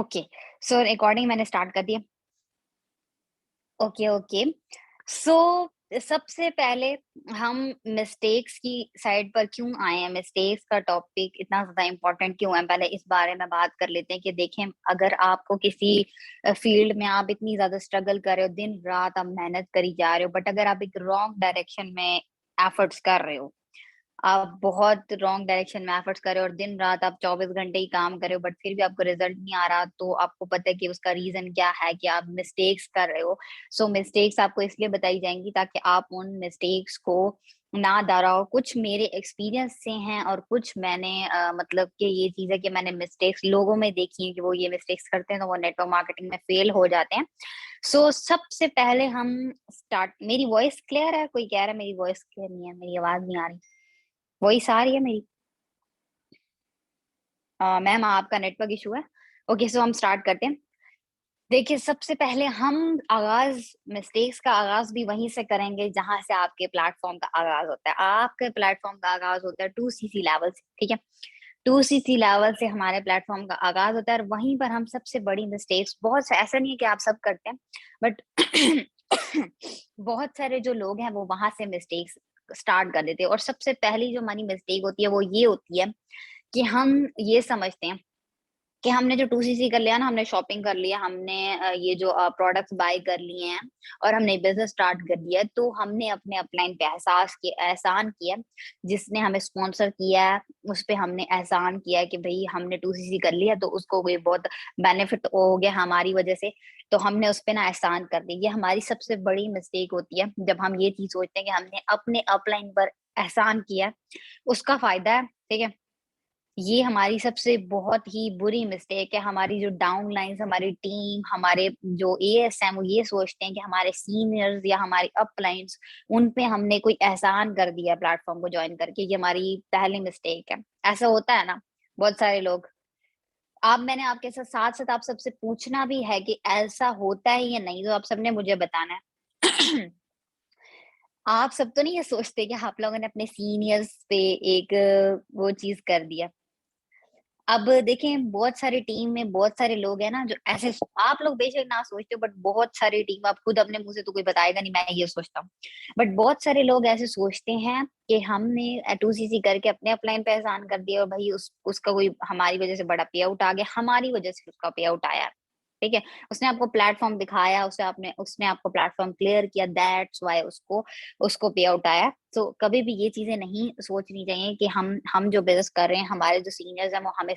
Okay, सो recording मैंने start कर दिया। Okay, okay. सो सबसे पहले हम मिस्टेक्स की साइड पर क्यों आए हैं, मिस्टेक्स का टॉपिक इतना ज़्यादा इम्पोर्टेंट क्यों है, पहले इस बारे में बात कर लेते हैं कि देखें, अगर आपको किसी फील्ड में आप इतनी ज़्यादा स्ट्रगल कर रहे हो, दिन-रात आप मेहनत करी जा रहे हो, बट अगर आप एक रॉन्ग डायरेक्शन में एफर्ट्स कर रहे हो, आप बहुत रॉन्ग डायरेक्शन में एफर्ट्स कर रहे हो और दिन-रात आप 24 घंटे ही काम कर रहे हो बट फिर भी आपको रिजल्ट नहीं आ रहा, तो आपको पता है कि उसका रीज़न क्या है कि आप मिस्टेक्स कर रहे हो। सो मिस्टेक्स आपको इसलिए बताई जाएँगी ताकि आप उन मिस्टेक्स को ना दोहराओ। कुछ मेरे एक्सपीरियंस से हैं और कुछ मैंने मतलब कि ये चीज़ है कि मैंने मिस्टेक्स लोगों में देखी है कि वो ये मिस्टेक्स करते हैं, तो वो नेटवर्क मार्केटिंग में फेल हो जाते हैं। सो सबसे पहले हम स्टार्ट मेरी वॉइस क्लियर है? कोई कह रहा है मेरी वॉइस क्लियर नहीं है, मेरी आवाज़ नहीं आ रही। वॉइस आ रही है मेरी? मैम आपका नेटवर्क इश्यू है। ओके, सो हम स्टार्ट करते हैं। देखिए, सबसे पहले हम मिस्टेक्स का आगाज़ भी वहीं से करेंगे जहाँ से आपके प्लेटफ़ॉर्म का आगाज़ होता है। आपके प्लेटफ़ॉर्म का आगाज़ होता है 2 सीसी लेवल से, ठीक है? 2 सीसी लेवल से हमारे प्लेटफ़ॉर्म का आगाज़ होता है और वहीं पर हम सबसे बड़ी मिस्टेक्स बहुत स ऐसा नहीं है कि आप सब करते हैं, बट बहुत सारे जो लोग हैं वो वहाँ से मिस्टेक्स स्टार्ट कर देते हैं और सबसे पहली जो हमारी मिस्टेक होती है वो ये होती है कि हम ये समझते हैं कि हमने जो 2सीसी कर लिया ना, हमने शॉपिंग कर लिया, हमने ये जो प्रोडक्ट्स बाय कर लिए हैं और हमने बिज़नेस स्टार्ट कर दिया है, तो हमने अपने अपलाइन पे एहसान किया है, जिसने हमें स्पॉन्सर किया है, उस पे हमने एहसान किया है कि भई हमने 2सीसी कर लिया, तो उसको कोई बहुत बेनिफिट हो गया हमारी वज़ह से, तो हमने उस पे ना एहसान कर दिया। ये हमारी सबसे बड़ी मिस्टेक होती है, जब हम ये चीज़ सोचते हैं कि हमने अपने अपलाइन पर एहसान किया है, उसका फ़ायदा है, ठीक है? ये हमारी सबसे बहुत ही बुरी मिस्टेक है। हमारी जो डाउनलाइन्स, हमारी टीम, हमारे जो एएस हैं, वो ये सोचते हैं कि हमारे सीनियर्स या हमारे अपलाइन्स, उन पे हमने कोई एहसान कर दिया प्लेटफ़ॉर्म को जॉइन करके, ये हमारी पहली मिस्टेक है। ऐसा होता है ना, बहुत सारे लोग। अब मैंने आपके साथ-साथ आप सबसे पूछना भी है कि ऐसा होता है या नहीं? तो आप सबने मुझे बताना है। आप सब तो नहीं ये सोचते कि आप लोगों ने अपने सीनियर्स पे एक वो चीज़ कर दिया। अब देखें, बहुत सारी टीम में बहुत सारे लोग हैं ना जो ऐसे आप लोग बेशक ना सोचते हो बट बहुत सारी टीम आप खुद अपने मुंह से तो कोई बताएगा नहीं, मैं ये सोचता हूँ, बट बहुत सारे लोग ऐसे सोचते हैं कि हमने 2सीसी करके अपने अपलाइन पे एहसान कर दिया और भाई उसका कोई हमारी वजह से बड़ा पे आउट आ गया, हमारी वजह से उसका पे आउट आया, ठीक है? उसने आपको प्लेटफॉर्म दिखाया, उसने आपको प्लेटफॉर्म क्लियर किया, दैट्स वाई उसको उसको पे आउट आया। तो कभी भी ये चीज़ें नहीं सोचनी चाहिए कि हम जो बिज़नेस कर रहे हैं, हमारे जो सीनियर्स हैं वो हमें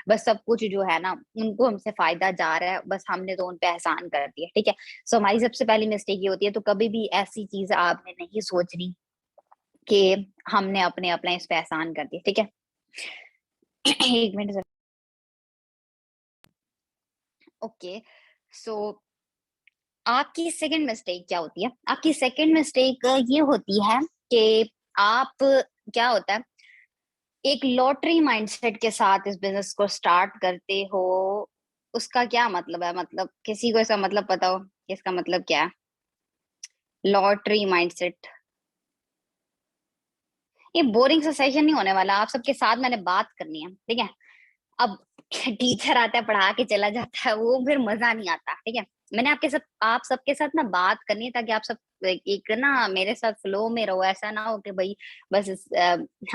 बस सब कुछ जो है ना, उनको हमसे फ़ायदा जा रहा है, बस हमने तो उन पे एहसान कर दिया, ठीक है? सो हमारी सबसे पहली मिस्टेक ये होती है, तो कभी भी ऐसी चीज़ आपने नहीं सोचनी कि हमने अपने अप्लायंस पे एहसान कर दिया, ठीक है? 1 मिनट ज़रा। ओके, सो आपकी सेकंड मिस्टेक क्या होती है? आपकी सेकंड मिस्टेक ये होती है कि आप क्या होता है, एक लॉटरी माइंडसेट के साथ इस बिज़नेस को स्टार्ट करते हो, उसका क्या मतलब है? मतलब किसी को इसका मतलब पता हो कि इसका मतलब क्या है? Lottery mindset. ये बोरिंग सा सेशन नहीं होने वाला, आप सबके साथ मैंने बात करनी है, ठीक है? अब टीचर आता है, पढ़ा के चला जाता है, वो फिर मज़ा नहीं आता, ठीक है? मैंने आप सबके साथ ना बात करनी है ताकि आप सब एक ना मेरे साथ फ्लो में रहो, ऐसा ना हो कि भई बस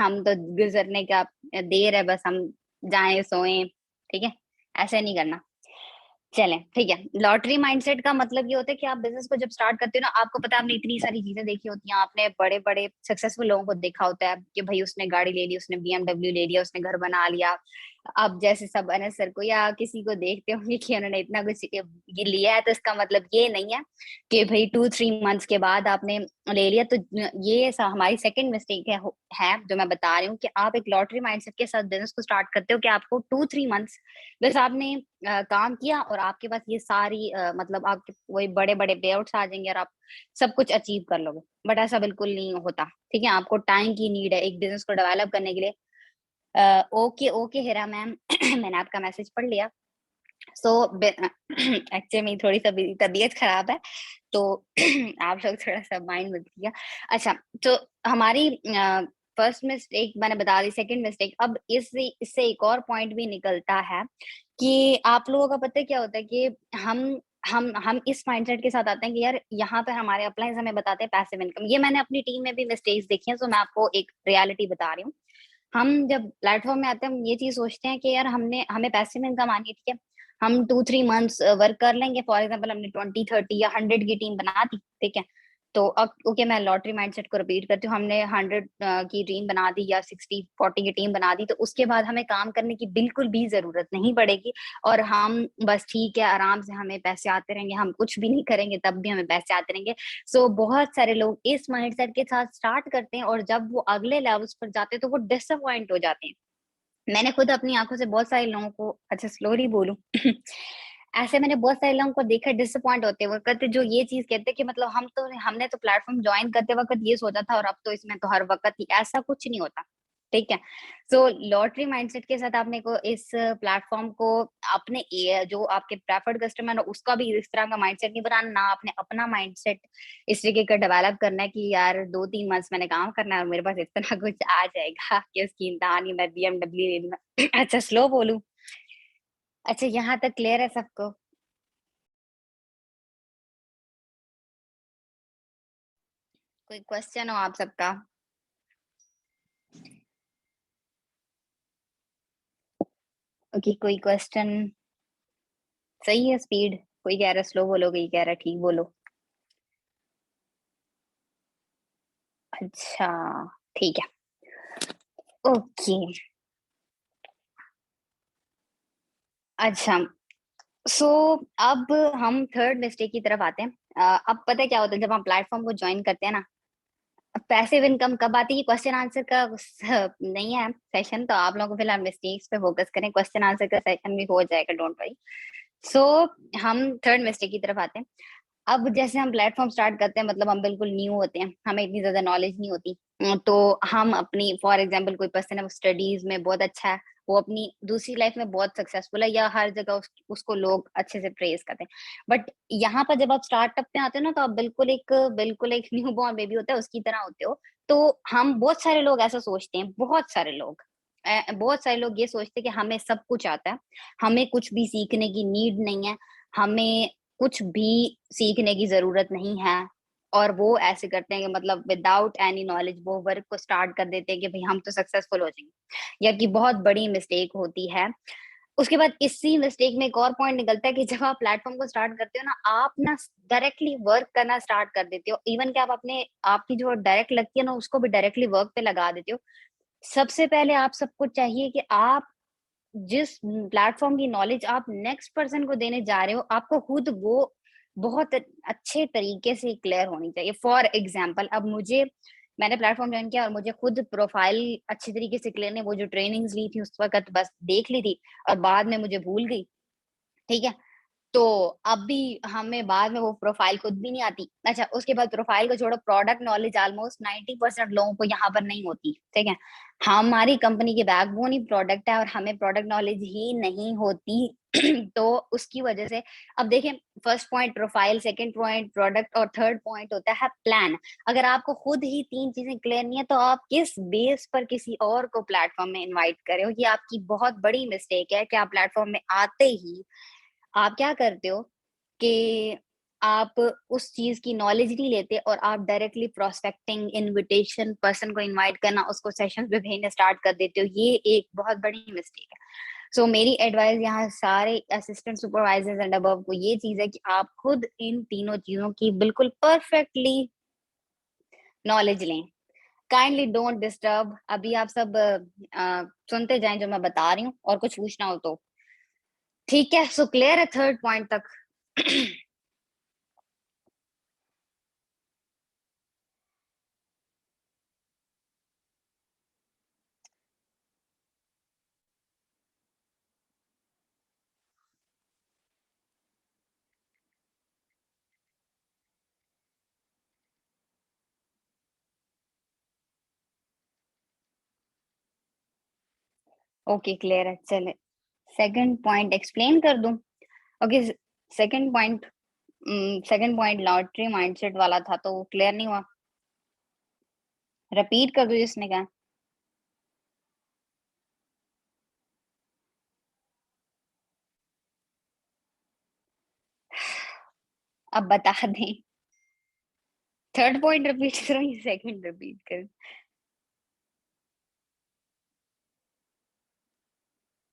हम तो गुज़रने का देर है, बस हम जाएँ, सोएँ, ठीक है? ऐसे नहीं करना। चलें, ठीक है। लॉटरी माइंडसेट का मतलब ये होता है कि आप बिज़नेस को जब स्टार्ट करते हो ना, आपको पता है आपने इतनी सारी चीज़ें देखी होती हैं, आपने बड़े-बड़े सक्सेसफुल लोगों को देखा होता है कि भई उसने गाड़ी ले ली, उसने बीएमडब्ल्यू ले लिया, उसने घर बना लिया। आप जैसे सब अनस सर को या किसी को देखते होंगे कि उन्होंने इतना कुछ ये लिया है, तो इसका मतलब ये नहीं है कि भई 2-3 मंथ्स के बाद आपने ले लिया। तो ये हमारी सेकंड मिस्टेक है जो मैं बता रही हूँ कि आप एक लॉटरी माइंडसेट के साथ बिज़नेस को स्टार्ट करते हो कि आपको 2-3 मंथ्स बस आपने काम किया और आपके पास ये सारी मतलब आपके वही बड़े-बड़े पेआउट्स आ जाएँगे और आप सब कुछ अचीव कर लोगे। बट ऐसा बिल्कुल नहीं होता, ठीक है? आपको टाइम की नीड है एक बिज़नेस को डेवलप करने के लिए। ओके, ओके हिरा मैम मैंने आपका मैसेज पढ़ लिया। सो एक्चुअली मेरी थोड़ी तबीयत खराब है, तो आप लोग थोड़ा-सा माइंड मत कीजिएगा। अच्छा, तो हमारी फर्स्ट मिस्टेक मैंने बता दी, सेकंड मिस्टेक अब इससे इससे एक और पॉइंट भी निकलता है कि आप लोगों का पता है क्या होता है कि हम इस माइंडसेट के साथ आते हैं कि यार यहाँ पे हमारे अप्लाइज हमें बताते हैं पैसिव इनकम। ये मैंने अपनी टीम में भी मिस्टेक्स देखी हैं, तो मैं आपको एक रियलिटी बता रही हूँ। हम जब प्लेटफॉर्म में आते हैं, हम ये चीज सोचते हैं कि यार हमने हमें पैसिव इनकम आनी है, ठीक है। हम 2-3 मंथ्स वर्क कर लेंगे, फॉर एग्जाम्पल हमने 20, 30 या 100 की टीम बना दी, ठीक है। तो अब ओके, मैं लॉटरी माइंडसेट को रिपीट करती हूँ। हमने 100 की टीम बना दी या 60-40 की टीम बना दी, तो उसके बाद हमें काम करने की बिल्कुल भी जरूरत नहीं पड़ेगी। और हम बस ठीक है, आराम से हमें पैसे आते रहेंगे, हम कुछ भी नहीं करेंगे तब भी हमें पैसे आते रहेंगे। सो बहुत सारे लोग इस माइंडसेट के साथ स्टार्ट करते हैं, और जब वो अगले लेवल्स पर जाते हैं तो वो डिसअपॉइंट हो जाते हैं। मैंने खुद अपनी आंखों से बहुत सारे लोगों को, अच्छा स्लोली बोलूं ऐसे मैंने बहुत सारे लोगों को देखा डिसअपॉइंट होते हुए, कहते जो ये चीज कहते कि मतलब हमने तो प्लेटफॉर्म ज्वाइन करते वक्त ये सोचा था, और अब तो इसमें तो हर वक्त ही ऐसा कुछ नहीं होता, ठीक है। सो लॉटरी माइंडसेट के साथ आपने को इस प्लेटफॉर्म को अपने जो आपके प्रेफर्ड कस्टमर है उसका भी इस तरह का माइंडसेट नहीं बनाना, ना आपने अपना माइंडसेट इस तरीके का डेवलप करना है कि यार 2-3 मंथ्स मैंने काम करना है और मेरे पास इतना कुछ आ जाएगा कि उसकी इंतहानी मैं BMW ले लूंगा। अच्छा स्लो बोलूं? अच्छा, यहाँ तक क्लियर है सबको? कोई क्वेश्चन हो आप सबका? ओके, कोई क्वेश्चन? सही है स्पीड? कोई कह रहा स्लो बोलो, कोई कह रहा ठीक बोलो। अच्छा, ठीक है। ओके। अच्छा, सो अब हम थर्ड मिस्टेक की तरफ आते हैं। अब पता है क्या होता है, जब हम प्लेटफॉर्म को ज्वाइन करते हैं ना, पैसिव इनकम कब आती है? क्वेश्चन आंसर का नहीं है सेशन, तो आप लोगों को फिलहाल मिस्टेक्स पे फोकस करें, क्वेश्चन आंसर का सेशन भी हो जाएगा, डोंट वरी। सो हम थर्ड मिस्टेक की तरफ आते हैं। अब जैसे हम प्लेटफॉर्म स्टार्ट करते हैं, मतलब हम बिल्कुल न्यू होते हैं, हमें इतनी ज्यादा नॉलेज नहीं होती। तो हम अपनी, फॉर एग्जांपल कोई पर्सन है वो स्टडीज में बहुत अच्छा है, वो अपनी दूसरी लाइफ में बहुत सक्सेसफुल है, या हर जगह उसको लोग अच्छे से प्रेज करते हैं। बट यहाँ पर जब आप स्टार्टअप में आते हो ना, तो आप बिल्कुल एक न्यू बॉर्न बेबी होता है उसकी तरह होते हो। तो हम बहुत सारे लोग ऐसा सोचते हैं, बहुत सारे लोग, बहुत सारे लोग ये सोचते हैं कि हमें सब कुछ आता है, हमें कुछ भी सीखने की नीड नहीं है, हमें कुछ भी सीखने की जरूरत नहीं है। और वो ऐसे करते हैं कि मतलब विदाउट एनी नॉलेज वो वर्क को स्टार्ट कर देते हैं कि भाई हम तो सक्सेसफुल हो जाएंगे, या कि बहुत बड़ी मिस्टेक होती है। उसके बाद इसी मिस्टेक में एक और पॉइंट निकलता है कि जब आप प्लेटफॉर्म को स्टार्ट करते हो ना, आप ना डायरेक्टली वर्क करना स्टार्ट कर देते हो, इवन कि आप अपने आपकी जो डायरेक्ट लगती है ना उसको भी डायरेक्टली वर्क पे लगा देते हो। सबसे पहले आप सबको चाहिए कि आप जिस प्लेटफॉर्म की नॉलेज आप नेक्स्ट पर्सन को देने जा रहे हो, आपको खुद वो बहुत अच्छे तरीके से क्लियर होनी चाहिए। फॉर एग्जाम्पल, अब मैंने प्लेटफॉर्म ज्वाइन किया और मुझे खुद प्रोफाइल अच्छी तरीके से क्लियर नहीं, वो जो ट्रेनिंग्स ली थी उस वक्त बस देख ली थी और बाद में मुझे भूल गई, ठीक है। तो अब भी हमें बाद में वो प्रोफाइल खुद भी नहीं आती। अच्छा, उसके बाद प्रोफाइल को छोड़ो, प्रोडक्ट नॉलेज ऑलमोस्ट 90% लोगों को यहाँ पर नहीं होती, ठीक है। हमारी कंपनी के बैकबोन ही प्रोडक्ट है और हमें प्रोडक्ट नॉलेज ही नहीं होती। तो उसकी वजह से, अब देखें, first point profile, second point product, और थर्ड पॉइंट होता है प्लान। अगर आपको खुद ही तीन चीजें क्लियर नहीं है, तो आप किस बेस पर किसी और को प्लेटफॉर्म में इनवाइट कर रहे हो? ये आपकी बहुत बड़ी मिस्टेक है कि आप प्लेटफॉर्म में आते ही आप क्या करते हो कि आप उस चीज की नॉलेज नहीं लेते और आप डायरेक्टली प्रोस्पेक्टिंग, इनविटेशन, पर्सन को इनवाइट करना, उसको सेशंस पे भेजना स्टार्ट कर देते हो। ये एक बहुत बड़ी मिस्टेक है। सो मेरी एडवाइस यहाँ सारे असिस्टेंट सुपरवाइजर्स एंड अबव को ये चीज है कि आप खुद इन तीनों चीजों की बिल्कुल परफेक्टली नॉलेज लें। काइंडली डोंट डिस्टर्ब, अभी आप सब सुनते जाएं जो मैं बता रही हूँ, और कुछ पूछना हो तो। ठीक है, सो क्लियर है थर्ड पॉइंट तक? ओके, क्लियर है, चले। सेकंड पॉइंट एक्सप्लेन कर दूं? Okay, second point lottery mindset वाला था, तो क्लियर नहीं हुआ? रिपीट कर दूं जिसने कहा? अब बता दें। थर्ड पॉइंट रिपीट करो या सेकंड रिपीट करो?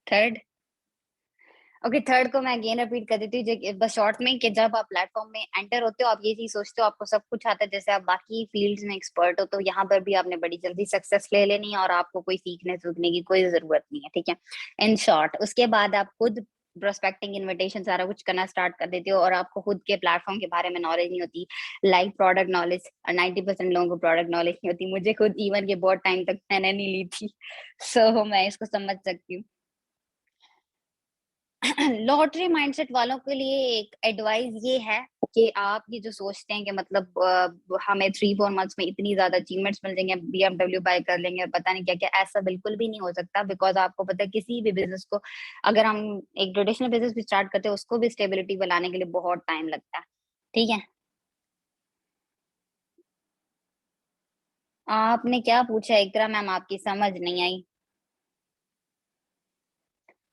थर्ड। ओके, थर्ड को मैं अगेन रिपीट कर देती हूँ बस शॉर्ट में, कि जब आप प्लेटफॉर्म में एंटर होते हो आप ये चीज सोचते हो आपको सब कुछ आता है, जैसे आप बाकी फील्ड्स में एक्सपर्ट हो, तो यहाँ पर भी आपने बड़ी जल्दी सक्सेस ले लेनी है और आपको कोई सीखने सीखने की कोई जरूरत नहीं है, ठीक है। इन शॉर्ट उसके बाद आप खुद प्रोस्पेक्टिंग, इनविटेशन, सारा कुछ करना स्टार्ट कर देते हो और आपको खुद के प्लेटफॉर्म के बारे में नॉलेज नहीं होती, लाइक प्रोडक्ट नॉलेज। 90% लोगों को प्रोडक्ट नॉलेज नहीं होती, मुझे खुद इवन के बहुत टाइम तक मैंने नहीं ली थी। सो मैं इसको समझ सकती हूँ। लॉटरी माइंडसेट वालों के लिए एक एडवाइस ये है कि आप ये जो सोचते हैं कि मतलब हमें 3-4 मंथ्स में इतनी ज्यादा अचीवमेंट्स मिल जाएंगे, BMW बाय कर लेंगे और पता नहीं क्या क्या, ऐसा बिल्कुल भी नहीं हो सकता। बिकॉज आपको पता है किसी भी बिजनेस को, अगर हम एक ट्रेडिशनल बिजनेस भी स्टार्ट करते हैं उसको भी स्टेबिलिटी बनाने के लिए बहुत टाइम लगता है, ठीक है। आपने क्या पूछा इकरा मैम, आपकी समझ नहीं आई।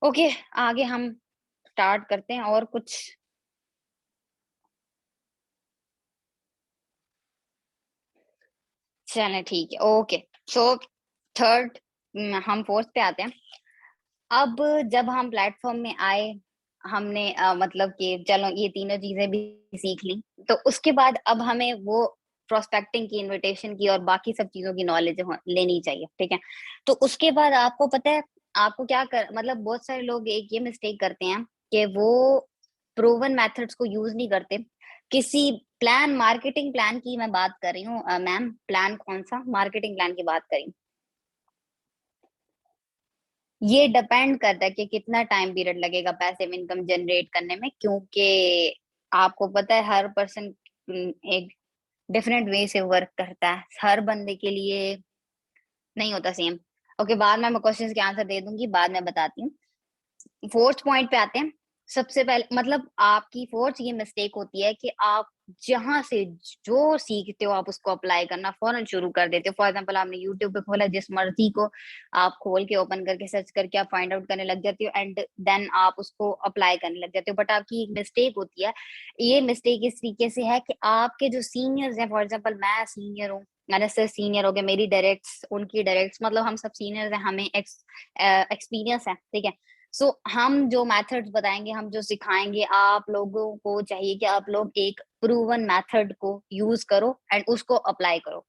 ओके, आगे हम स्टार्ट करते हैं और कुछ। चलें ठीक है, ओके। सो थर्ड, हम फोर्थ पे आते हैं। अब जब हम प्लेटफॉर्म में आए, हमने मतलब कि चलो ये तीनों चीजें भी सीख ली, तो उसके बाद अब हमें वो प्रोस्पेक्टिंग की, इनविटेशन की और बाकी सब चीजों की नॉलेज लेनी चाहिए, ठीक है। तो उसके बाद आपको पता है आपको क्या कर, मतलब बहुत सारे लोग एक ये मिस्टेक करते हैं कि वो प्रूवन मेथड्स को यूज नहीं करते। किसी प्लान, मार्केटिंग प्लान की मैं बात कर रही हूँ मैम, प्लान कौन सा, मार्केटिंग प्लान की बात करी। ये डिपेंड करता है कि कितना टाइम पीरियड लगेगा पैसिव इनकम जनरेट करने में, क्योंकि आपको पता है हर पर्सन एक डिफरेंट वे से वर्क करता है, हर बंदे के लिए नहीं होता सेम। ओके, बाद में मैं क्वेश्चंस के आंसर दे दूंगी, बाद में बताती हूँ। फोर्थ पॉइंट पे आते हैं। सबसे पहले मतलब आपकी फोर्थ ये मिस्टेक होती है कि आप जहां से जो सीखते हो आप उसको अप्लाई करना फौरन शुरू कर देते हो। फॉर एग्जांपल आपने यूट्यूब पे खोला, जिस मर्जी को आप खोल के ओपन करके सर्च करके आप फाइंड आउट करने लग जाते हो एंड देन आप उसको अप्लाई करने लग जाते हो। बट आपकी एक मिस्टेक होती है, ये मिस्टेक इस तरीके से है कि आपके जो सीनियर्स हैं, फॉर एग्जाम्पल मैं सीनियर हूँ, मैंने से सीनियर हो गए, मेरी डायरेक्ट्स, उनकी डायरेक्ट्स, मतलब हम सब सीनियर्स हैं, हमें एक्सपीरियंस है, ठीक है। सो हम जो मेथड्स बताएंगे, हम जो सिखाएंगे, आप लोगों को चाहिए कि आप लोग एक प्रूवन मेथड को यूज करो एंड उसको अप्लाई करो।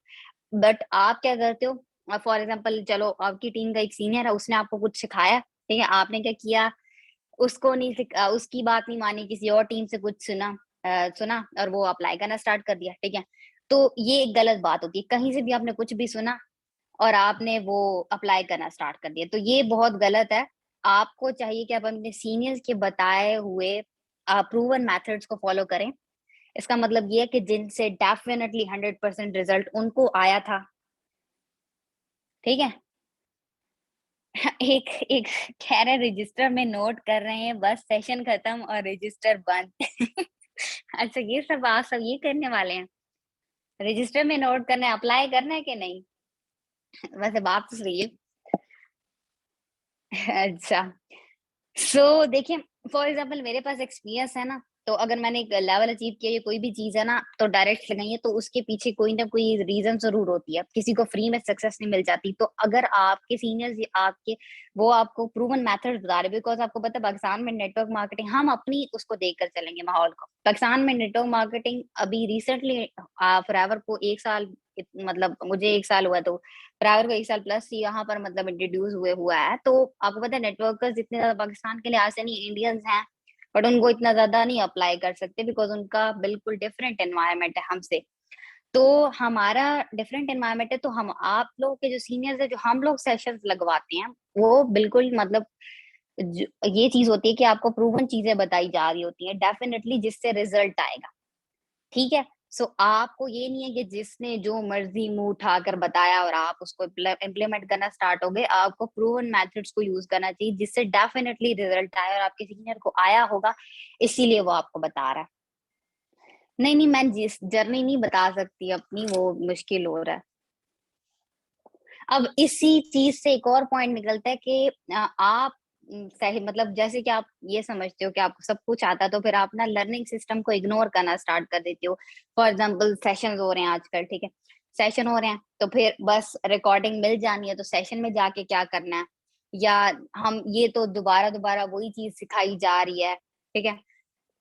बट आप क्या करते हो, फॉर एग्जांपल चलो आपकी टीम का एक सीनियर है, उसने आपको कुछ सिखाया, ठीक है, आपने क्या किया, उसको नहीं उसकी बात नहीं मानी, किसी और टीम से कुछ सुना, सुना और वो अप्लाई करना स्टार्ट कर दिया, ठीक है। तो ये एक गलत बात होती है, कहीं से भी आपने कुछ भी सुना और आपने वो अप्लाई करना स्टार्ट कर दिया, तो ये बहुत गलत है। आपको चाहिए कि आप अपने सीनियर्स के बताए हुए प्रूवन मेथड्स को फॉलो करें। इसका मतलब ये है कि जिनसे डेफिनेटली 100% रिजल्ट उनको आया था, ठीक है। एक एक कह रहे रजिस्टर में नोट कर रहे हैं, बस सेशन खत्म और रजिस्टर बंद। अच्छा, ये सब आप सब ये करने वाले हैं, रजिस्टर में नोट करना है, अप्लाई करना है कि नहीं? वैसे बात तो सही है। अच्छा, सो देखिए, फॉर एग्जाम्पल मेरे पास एक्सपीरियंस है ना, तो अगर मैंने एक लेवल अचीव किया, ये कोई भी चीज है ना, तो डायरेक्ट लगाई है, तो उसके पीछे कोई ना कोई रीजन जरूर होती है, किसी को फ्री में सक्सेस नहीं मिल जाती। तो अगर आपके सीनियर्स आपके वो आपको प्रूवन मेथड बता रहे, बिकॉज आपको पता है पाकिस्तान में नेटवर्क मार्केटिंग, हम अपनी उसको देख कर चलेंगे माहौल को, पाकिस्तान में नेटवर्क मार्केटिंग अभी रिसेंटली फॉरएवर को 1 साल, मतलब मुझे 1 साल हुआ, तो फॉरएवर को 1 साल प्लस यहाँ पर मतलब इंट्रोड्यूस हुए हुआ है। तो आपको पता है नेटवर्कर्स इतने ज्यादा पाकिस्तान के लिहाज से नहीं, इंडियंस हैं, बट उनको इतना ज्यादा नहीं अप्लाई कर सकते बिकॉज उनका बिल्कुल डिफरेंट एनवायरनमेंट है हमसे। तो हमारा डिफरेंट एनवायरनमेंट है, तो हम आप लोग के जो सीनियर्स है, जो हम लोग सेशंस लगवाते हैं, वो बिल्कुल मतलब ये चीज होती है कि आपको प्रूवन चीजें बताई जा रही होती हैं डेफिनेटली, जिससे रिजल्ट आएगा, ठीक है। सो आपको ये नहीं है कि जिसने जो मर्जी मुंह उठाकर बताया और आप उसको इम्प्लीमेंट करना स्टार्ट हो गए, आपको प्रूवन मेथड्स को यूज करना चाहिए जिससे डेफिनेटली रिजल्ट आए, और आपके सीनियर को आया होगा इसीलिए वो आपको बता रहा है। नहीं नहीं, मैं जिस जर्नी नहीं बता सकती अपनी, वो मुश्किल हो रहा है। अब इसी चीज से एक और पॉइंट निकलता है कि आप सही मतलब जैसे कि आप ये समझते हो कि आपको सब कुछ आता है, तो फिर आप ना लर्निंग सिस्टम को इग्नोर करना स्टार्ट कर देते हो। फॉर एग्जांपल सेशंस हो रहे हैं आजकल, ठीक है? सेशन हो रहे हैं, तो फिर बस रिकॉर्डिंग मिल जानी है, तो सेशन में जाके क्या करना है? या हम ये तो दोबारा-दोबारा वही चीज़ सिखाई जा रही है, ठीक है?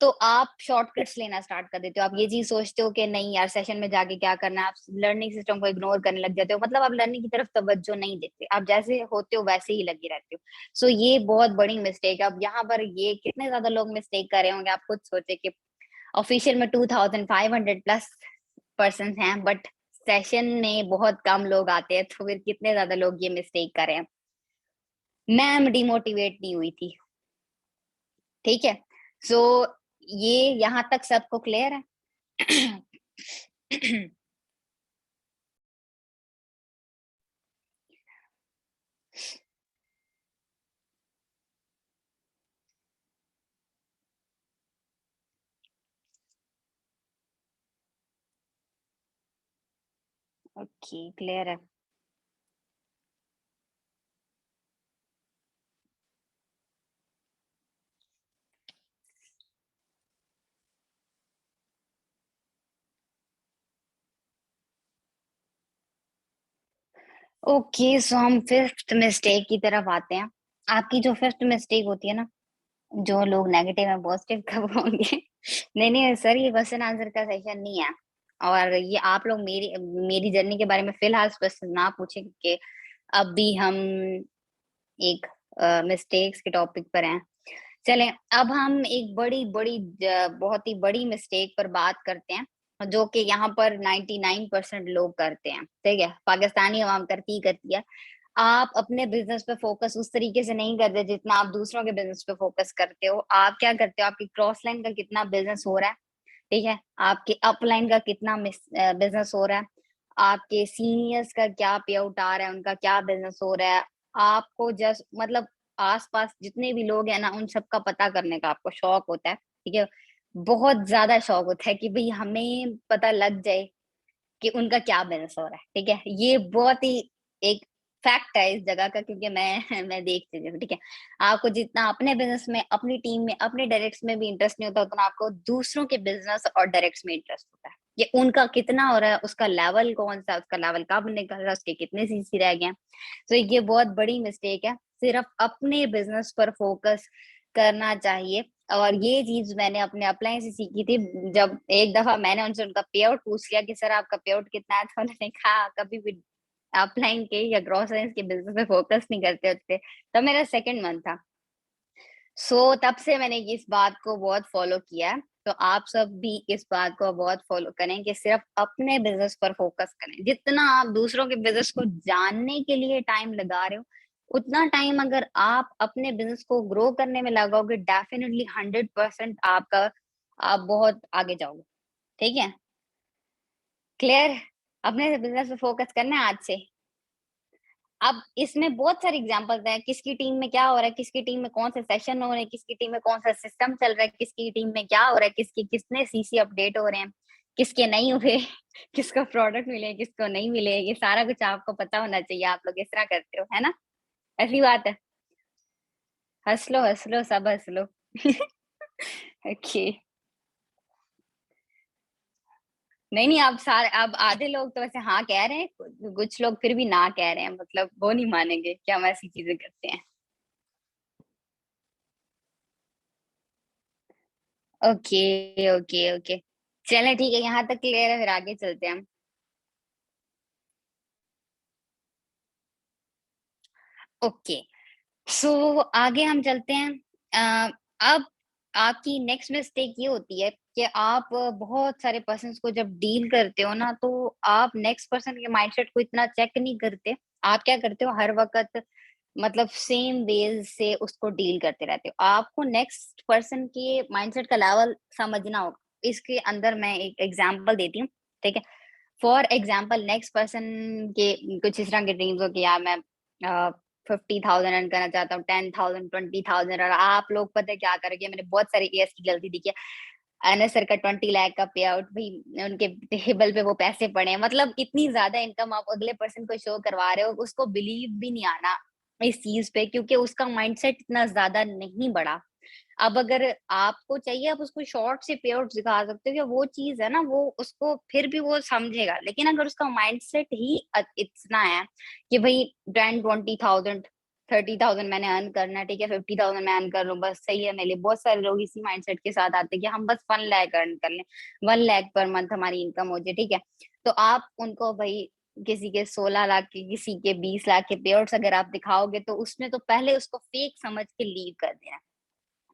तो आप शॉर्टकट्स लेना स्टार्ट कर देते हो। आप ये चीज़ सोचते हो कि नहीं यार सेशन में जाके क्या करना है, आप लर्निंग सिस्टम को इग्नोर करने लग जाते हो। मतलब आप लर्निंग की तरफ तवज्जो नहीं देते। आप जैसे होते हो वैसे ही लगे रहते हो। सो ये बहुत बड़ी मिस्टेक है। अब यहाँ पर ये कितने ज़्यादा लोग मिस्टेक कर रहे होंगे, आप खुद सोचिए कि ऑफिशियल में 2500 प्लस पर्सन्स हैं, बट सेशन में बहुत कम लोग आते हैं, तो फिर कितने ज़्यादा लोग ये मिस्टेक कर रहे हैं। मैम डिमोटिवेट नहीं हुई थी, ठीक है? सो ये यहाँ तक सबको क्लियर है? ओके, क्लियर है। ओके, सो हम फिफ्थ मिस्टेक की तरफ आते हैं। आपकी जो फिफ्थ मिस्टेक होती है ना, जो लोग नेगेटिव है पॉजिटिव कब होंगे? नहीं नहीं सर, ये क्वेश्चन आंसर का सेशन नहीं है। और ये आप लोग मेरी मेरी जर्नी के बारे में फिलहाल क्वेश्चन ना पूछे, क्योंकि अभी हम एक मिस्टेक्स के टॉपिक पर हैं। चलें, अब हम एक बड़ी-बड़ी बहुत ही बड़ी मिस्टेक पर बात करते हैं, जो कि यहाँ पर 99% लोग करते हैं, ठीक है? पाकिस्तानी अवाम करती ही करती है। आप अपने बिज़नेस पे फ़ोकस उस तरीके से नहीं करते जितना आप दूसरों के बिज़नेस पे फ़ोकस करते हो। आप क्या करते हो, आपकी क्रॉस लाइन का कितना बिज़नेस हो रहा है, ठीक है? आपके अपलाइन का कितना बिज़नेस हो रहा है, आपके सीनियर्स का क्या पे आउट आ रहा है, उनका क्या बिज़नेस हो रहा है। आपको जस्ट मतलब आस-पास जितने भी लोग हैं ना, उन सबका पता करने का आपको शौक होता है, ठीक है? बहुत ज़्यादा शौक होता है कि भई हमें पता लग जाए कि उनका क्या बिज़नेस हो रहा है, ठीक है? ये बहुत ही एक फैक्ट है इस जगह का, क्योंकि मैं मैं देख चुकी हूँ, ठीक है? आपको जितना अपने बिज़नेस में, अपनी टीम में, अपने डायरेक्ट्स में भी इंटरेस्ट नहीं होता, उतना आपको दूसरों के बिज़नेस और डायरेक्ट्स में इंटरेस्ट होता है। कि उनका कितना हो रहा है, उसका लेवल कौन-सा है, उसका लेवल कब निकल रहा है, उसके कितने सीसी रह गए हैं। तो ये बहुत बड़ी मिस्टेक है। सिर्फ़ अपने बिज़नेस पर फ़ोकस करना चाहिए। और ये चीज़ मैंने अपने अपलाइन से सीखी थी। जब एक दफ़ा मैंने उनसे उनका पे-आउट पूछ लिया कि सर आपका पे-आउट कितना है? तो उन्होंने कहा कभी भी अपलाइन के या ग्रोसरीज़ के बिज़नेस में फ़ोकस नहीं करते होते। तब मेरा सेकंड मंथ था। सो तब से मैंने इस बात को बहुत फ़ॉलो किया है। तो आप सब भी इस बात को बहुत फ़ॉलो करें कि सिर्फ़ अपने बिज़नेस पर फ़ोकस करें। जितना आप दूसरों के बिज़नेस को जानने के लिए टाइम लगा रहे हो, उतना टाइम अगर आप अपने बिज़नेस को ग्रो करने में लगाओगे, डेफ़िनिटली 100% आपका आप बहुत आगे जाओगे। ठीक है? क्लियर? अपने बिज़नेस पे फ़ोकस करना है आज से। अब इसमें बहुत सारे एग्जांपल्स हैं, किसकी टीम में क्या हो रहा है, किसकी टीम में कौन से सेशन हो रहे हैं, किसकी टीम में कौन-सा सिस्टम चल रहा है, किसकी टीम में क्या हो रहा है, किसके कितने सीसी अपडेट हो रहे हैं, किसके नहीं हुए, किसको प्रोडक्ट मिले, किसको नहीं मिले, ये सारा कुछ आपको पता होना चाहिए, आप लोग इस तरह करते हो, है ना? ऐसी बात है। हँस लो, सब हँस लो। ओके। नहीं, नहीं, आप सारे अब आधे लोग तो वैसे हाँ कह रहे हैं, कुछ लोग फिर भी ना कह रहे हैं, मतलब वो नहीं मानेंगे कि हम ऐसी चीज़ें करते हैं। Okay, okay, okay. चलें ठीक है, यहाँ तक क्लियर है, फिर आगे चलते हैं हम। ओके, सो आगे हम चलते हैं। अ, अब आपकी नेक्स्ट मिस्टेक ये होती है कि आप बहुत सारे पर्सन्स को जब डील करते हो ना, तो आप नेक्स्ट पर्सन के माइंडसेट को इतना चेक नहीं करते। आप क्या करते हो हर वक़्त मतलब सेम वेज़ से उसको डील करते रहते हो। आपको नेक्स्ट पर्सन के माइंडसेट का लेवल समझना होगा। इसके अंदर मैं एक एग्ज़ाम्पल देती हूँ, ठीक है? फॉर एग्जाम्पल नेक्स्ट पर्सन के कुछ इस तरह के ड्रीम्स हो कि यार मैं 50,000 अर्न करना चाहता हूँ, 10,000, 20,000, और आप लोग पता है क्या करोगे, मैंने बहुत सारे केस की गलती देखी है। अनस सर का 20 लाख का पे आउट भाई, उनके टेबल पे वो पैसे पड़े हैं, मतलब इतनी ज्यादा इनकम आप अगले पर्सन को शो करवा रहे हो, उसको बिलीव भी नहीं आना। इस चीज पे, क्योंकि उसका माइंडसेट इतना ज्यादा नहीं बढ़ा। अब अगर आपको चाहिए आप उसको शॉर्ट से पे आउट दिखा सकते हो, या वो चीज है ना वो उसको फिर भी वो समझेगा। लेकिन अगर उसका माइंडसेट ही इतना है कि भाई 10, 20,000, 30,000 मैंने अर्न करना है, ठीक है, 50,000 मैं अर्न कर लूं बस सही है मेरे लिए। बहुत सारे लोग इसी माइंडसेट के साथ आते हैं कि हम बस 1 लाख अर्न कर लें, 1 लाख पर मंथ हमारी इनकम हो जाए, ठीक है। तो आप उनको भाई किसी के 16 लाख के, किसी के 20 लाख के पे आउट्स अगर आप दिखाओगे, तो उसमें तो पहले उसको फेक समझ के लीव कर देना।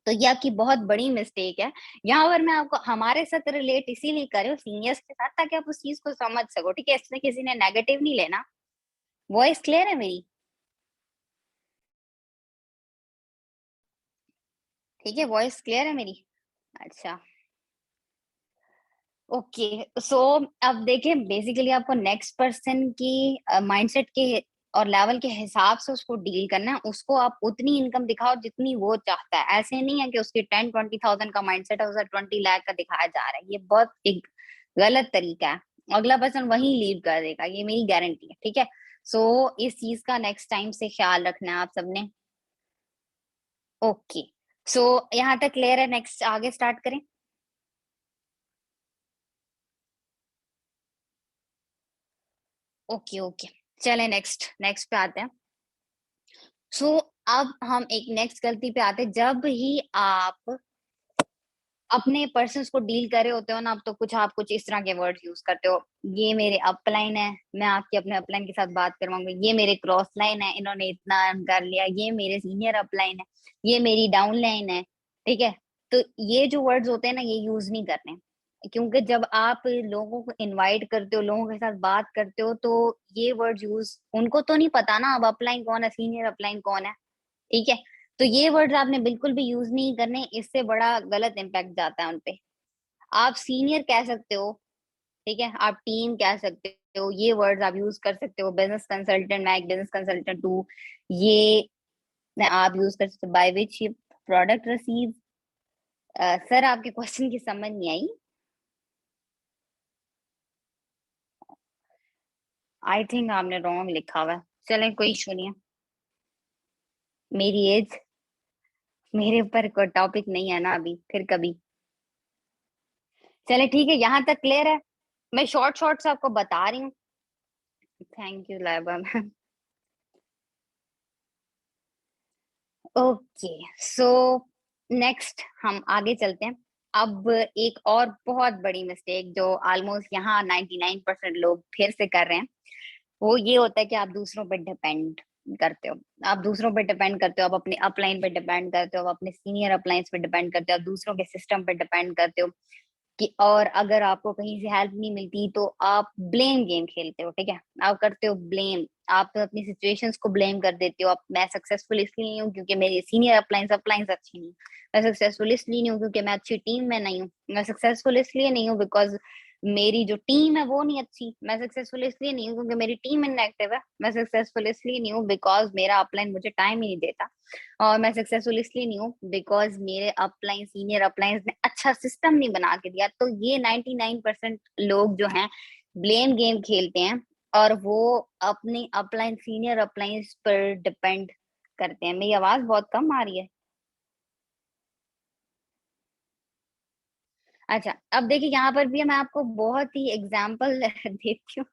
तो यह की बहुत बड़ी मिस्टेक है। यहाँ पर मैं आपको हमारे साथ रिलेट इसीलिए कर रही हूँ सीनियर्स के साथ, ताकि आप उस चीज को समझ सको, ठीक है। इसमें किसी ने नेगेटिव नहीं लेना। वॉइस क्लियर है मेरी? ठीक है, वॉइस क्लियर है मेरी? अच्छा, ओके। सो अब देखिए, बेसिकली आपको नेक्स्ट पर्सन की माइंडसेट के और लेवल के हिसाब से उसको डील करना है। उसको आप उतनी इनकम दिखाओ जितनी वो चाहता है। ऐसे नहीं है कि उसकी 10, 20,000 का माइंडसेट है, उसे 20 लाख का दिखाया जा रहा है। ये बहुत एक गलत तरीका है। अगला पर्सन वही लीड कर देगा, ये मेरी गारंटी है, ठीक है। सो इस चीज का नेक्स्ट टाइम से ख्याल रखना है आप सबने। ओके, सो यहाँ तक क्लियर है? नेक्स्ट आगे स्टार्ट करें। ओके ओके, चले नेक्स्ट नेक्स्ट पे आते हैं। सो अब हम एक नेक्स्ट गलती पे आते हैं। जब ही आप अपने पर्सन्स को डील कर रहे होते हो ना, अब तो कुछ आप कुछ इस तरह के वर्ड यूज करते हो। ये मेरे अपलाइन है, मैं आपके अपने अपलाइन के साथ बात करवाऊंगी। ये मेरे क्रॉस लाइन है, इन्होंने इतना earn कर लिया। ये मेरे सीनियर अपलाइन है, ये मेरी डाउन लाइन है, ठीक है। तो ये जो वर्ड्स होते हैं ना, ये यूज नहीं करने। क्योंकि जब आप लोगों को इनवाइट करते हो, लोगों के साथ बात करते हो, तो ये वर्ड यूज, उनको तो नहीं पता ना अब अपलाइन कौन है, सीनियर अपलाइन कौन है, ठीक है। तो ये वर्ड्स आपने बिल्कुल भी यूज नहीं करने, इससे बड़ा गलत इम्पैक्ट जाता है उनपे। आप सीनियर कह सकते हो, ठीक है, आप टीम कह सकते हो, ये वर्ड्स आप यूज कर सकते हो। बिजनेस कंसल्टेंट, मैं एक बिजनेस कंसल्टेंट हूँ, ये आप यूज कर सकते हो। बाय विच ये प्रोडक्ट रिसीव। सर आपके क्वेश्चन की समझ नहीं आई। आई थिंक आपने रॉन्ग लिखा हुआ है। चलें, कोई इशू नहीं है। मेरी एज, मेरे ऊपर कोई टॉपिक नहीं है ना अभी, फिर कभी। चले ठीक है, यहाँ तक क्लियर है। मैं शॉर्ट शॉर्ट से आपको बता रही हूँ। Thank you Laiba ma'am. Okay, so next हम आगे चलते हैं। अब एक और बहुत बड़ी मिस्टेक जो ऑलमोस्ट यहाँ 99% लोग फिर से कर रहे हैं, वो ये होता है कि आप दूसरों पर डिपेंड करते हो। आप दूसरों पर डिपेंड करते हो, आप अपने अपलाइन पे डिपेंड करते हो, आप अपने सीनियर अपलाइंस पे डिपेंड करते हो, आप दूसरों के सिस्टम पे डिपेंड करते हो। कि और अगर आपको कहीं से हेल्प नहीं मिलती तो आप ब्लेम गेम खेलते हो, ठीक है। आप करते हो ब्लेम, आप तो अपनी सिचुएशंस को ब्लेम कर देते हो। आप, मैं सक्सेसफुल इसलिए नहीं हूँ क्योंकि मेरी सीनियर अप्लायंस अप्लायंस अच्छी नहीं। मैं सक्सेसफुल इसलिए नहीं हूँ क्योंकि मैं अच्छी टीम में नहीं हूँ। मैं सक्सेसफुल इसलिए नहीं हूँ बिकॉज मेरी जो टीम है वो नहीं अच्छी। मैं सक्सेसफुल इसलिए नहीं हूँ क्योंकि मेरी टीम इनएक्टिव है। मैं सक्सेसफुल इसलिए नहीं हूँ बिकॉज मेरा अपलाइन मुझे टाइम ही नहीं देता। और मैं सक्सेसफुल इसलिए नहीं हूँ बिकॉज मेरे अपलाइन, सीनियर अपलाइंस ने अच्छा सिस्टम नहीं बना के दिया। तो ये 99% लोग जो हैं ब्लेम गेम खेलते हैं, और वो अपनी अपलाइन, सीनियर अपलाइंस पर डिपेंड करते हैं। मेरी आवाज बहुत कम आ रही है? अच्छा, अब देखिए यहाँ पर भी मैं आपको बहुत ही एग्जाम्पल देती हूँ।